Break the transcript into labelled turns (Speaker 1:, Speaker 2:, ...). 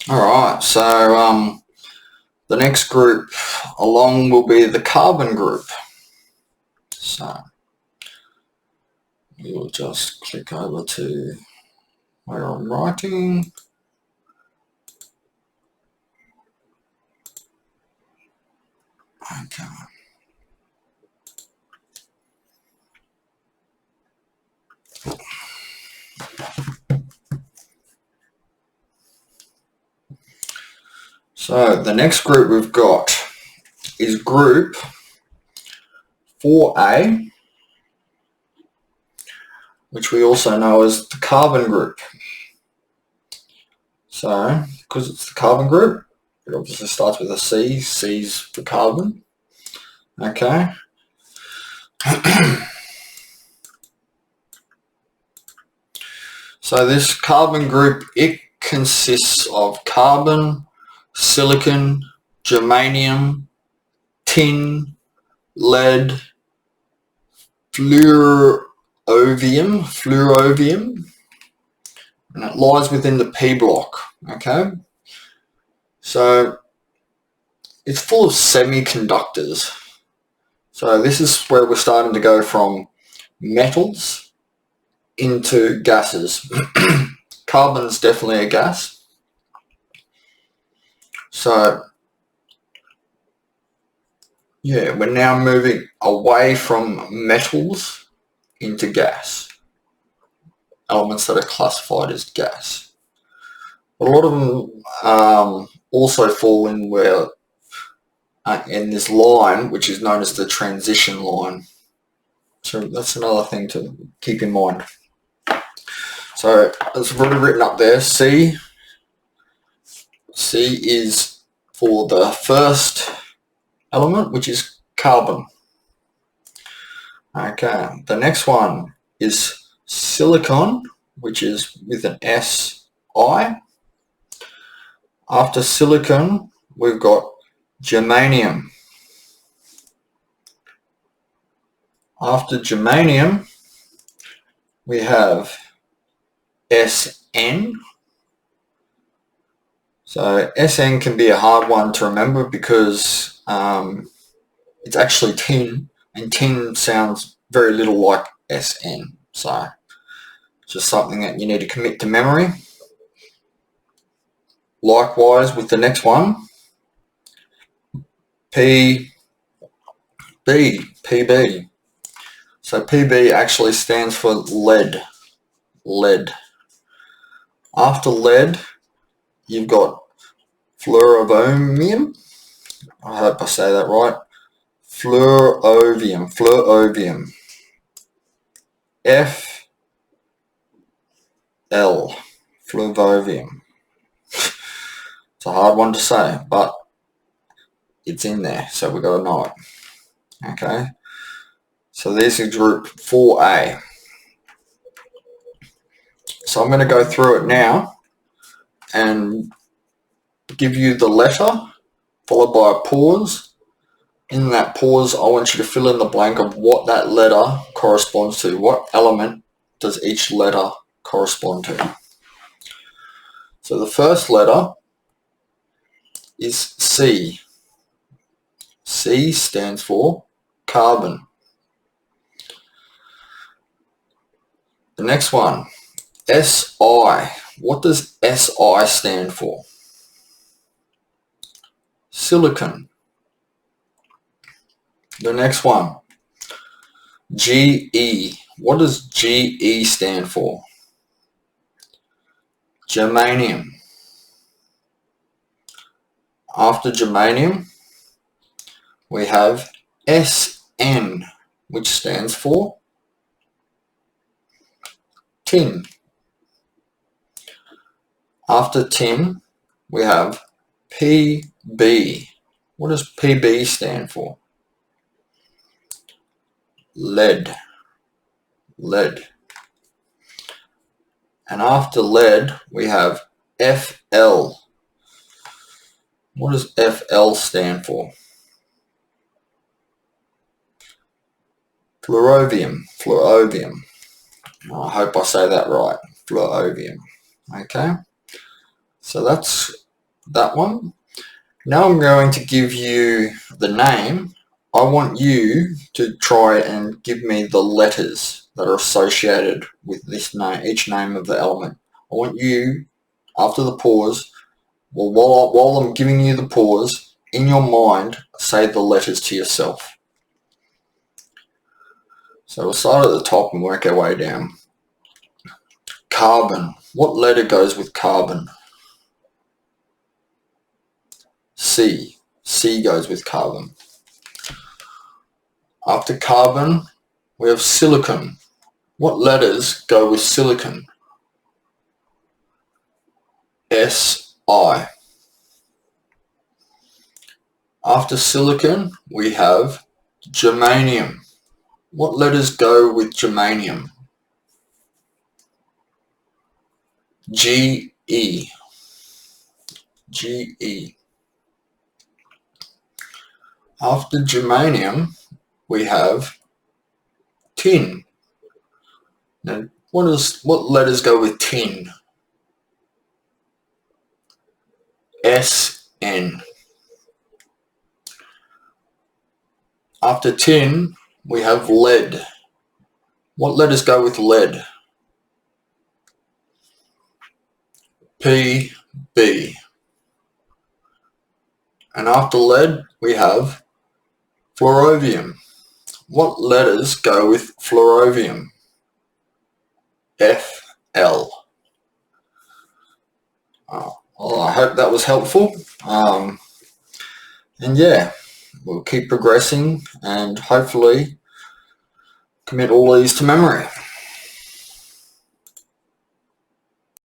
Speaker 1: Alright, so the next group along will be the carbon group. So we'll just click over to where I'm writing. Okay. So the next group we've got is group 4A, which we also know as the carbon group. So, because it's the carbon group, it obviously starts with a C. C's for carbon. Okay. So this carbon group, it consists of carbon, silicon, germanium, tin, lead, flerovium, and it lies within the P block. Okay. So it's full of semiconductors. So this is where we're starting to go from metals into gases. Carbon's definitely a gas. So yeah, we're now moving away from metals into gas. Elements that are classified as gas. A lot of them also fall in where in this line, which is known as the transition line. So that's another thing to keep in mind. So it's already written up there. C is for the first element, which is carbon. Okay, the next one is silicon, which is with an Si. After silicon, we've got germanium. After germanium, we have Sn. So Sn can be a hard one to remember because it's actually tin, and tin sounds very little like Sn. So just something that you need to commit to memory. Likewise with the next one, PB. So PB actually stands for lead. After lead, you've got Flerovium. I hope I say that right. Flerovium. FL. Flerovium. It's a hard one to say, but it's in there, so we've got to know it. Okay. So this is group 4A. So I'm going to go through it now and give you the letter followed by a pause. In that pause, I want you to fill in the blank of what that letter corresponds to. What element does each letter correspond to? So the first letter is C. C stands for carbon. The next one, Si. What does Si stand for? Silicon. The next one, Ge. What does Ge stand for? Germanium. After germanium, we have Sn, which stands for tin. After tin, we have Pb. What does Pb stand for? Lead. And after lead, we have Fl. What does Fl stand for? Flerovium. I hope I say that right. Flerovium. Okay. So that's that one. Now I'm going to give you the name. I want you to try and give me the letters that are associated with this name, each name of the element. I want you, after the pause, well, while I'm giving you the pause, in your mind, say the letters to yourself. So we'll start at the top and work our way down. Carbon. What letter goes with carbon? C. C goes with carbon. After carbon, we have silicon. What letters go with silicon? S-I. After silicon, we have germanium. What letters go with germanium? G-E. G-E. After germanium, we have tin. Now, what letters go with tin? S-N. After tin, we have lead. What letters go with lead? P-B. And after lead, we have Flerovium. What letters go with Flerovium? F-L. Well, I hope that was helpful. And yeah, we'll keep progressing and hopefully commit all these to memory.